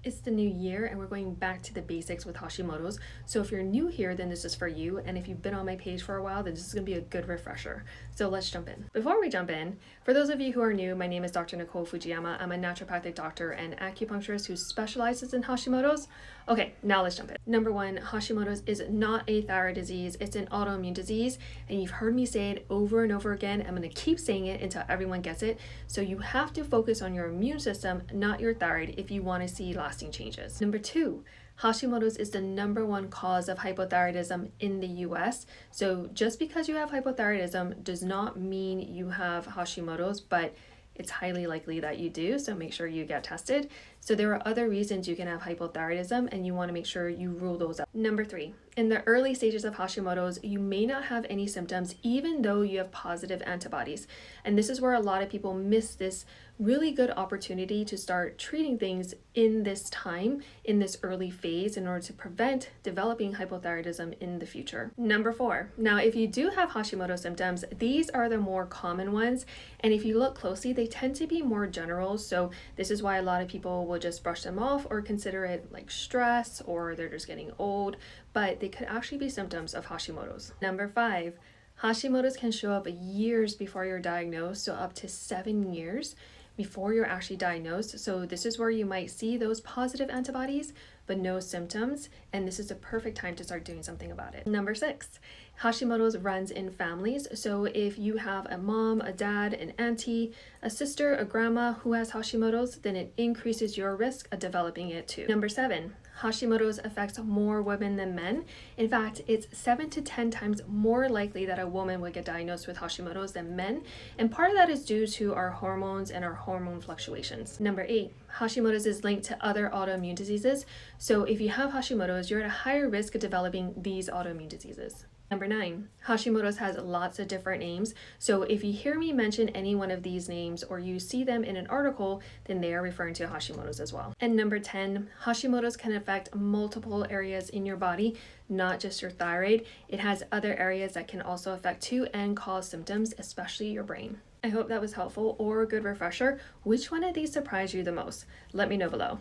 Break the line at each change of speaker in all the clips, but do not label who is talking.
It's the new year and we're going back to the basics with Hashimoto's. So if you're new here, then this is for you. And if you've been on my page for a while, then this is going to be a good refresher. So let's jump in. Before we jump in, for those of you who are new, my name is Dr. Nicole Fujiyama. I'm a naturopathic doctor and acupuncturist who specializes in Hashimoto's. Okay, now let's jump in. Number one, Hashimoto's is not a thyroid disease. It's an autoimmune disease. And you've heard me say it over and over again. I'm going to keep saying it until everyone gets it. So you have to focus on your immune system, not your thyroid, if you want to see lasting changes. Number two, Hashimoto's is the number one cause of hypothyroidism in the US. So just because you have hypothyroidism does not mean you have Hashimoto's, but it's highly likely that you do, so make sure you get tested. So there are other reasons you can have hypothyroidism and you want to make sure you rule those out. Number three, in the early stages of Hashimoto's, you may not have any symptoms even though you have positive antibodies. And this is where a lot of people miss this really good opportunity to start treating things in this time, in this early phase, in order to prevent developing hypothyroidism in the future. Number four, now if you do have Hashimoto symptoms, these are the more common ones. And if you look closely, they tend to be more general. So this is why a lot of people will just brush them off or consider it like stress or they're just getting old, but they could actually be symptoms of Hashimoto's. Number five, Hashimoto's can show up years before you're diagnosed, so up to 7 years before you're actually diagnosed. So this is where you might see those positive antibodies but no symptoms, and this is a perfect time to start doing something about it. Number six, Hashimoto's runs in families. So if you have a mom, a dad, an auntie, a sister, a grandma who has Hashimoto's, then it increases your risk of developing it too. Number seven, Hashimoto's affects more women than men. In fact, it's 7 to 10 times more likely that a woman would get diagnosed with Hashimoto's than men. And part of that is due to our hormones and our hormone fluctuations. Number eight, Hashimoto's is linked to other autoimmune diseases. So if you have Hashimoto's, you're at a higher risk of developing these autoimmune diseases. Number nine, Hashimoto's has lots of different names. So if you hear me mention any one of these names or you see them in an article, then they are referring to Hashimoto's as well. And number 10, Hashimoto's can affect multiple areas in your body, not just your thyroid. It has other areas that can also affect too and cause symptoms, especially your brain. I hope that was helpful or a good refresher. Which one of these surprised you the most? Let me know below.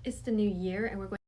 It's the new year and we're going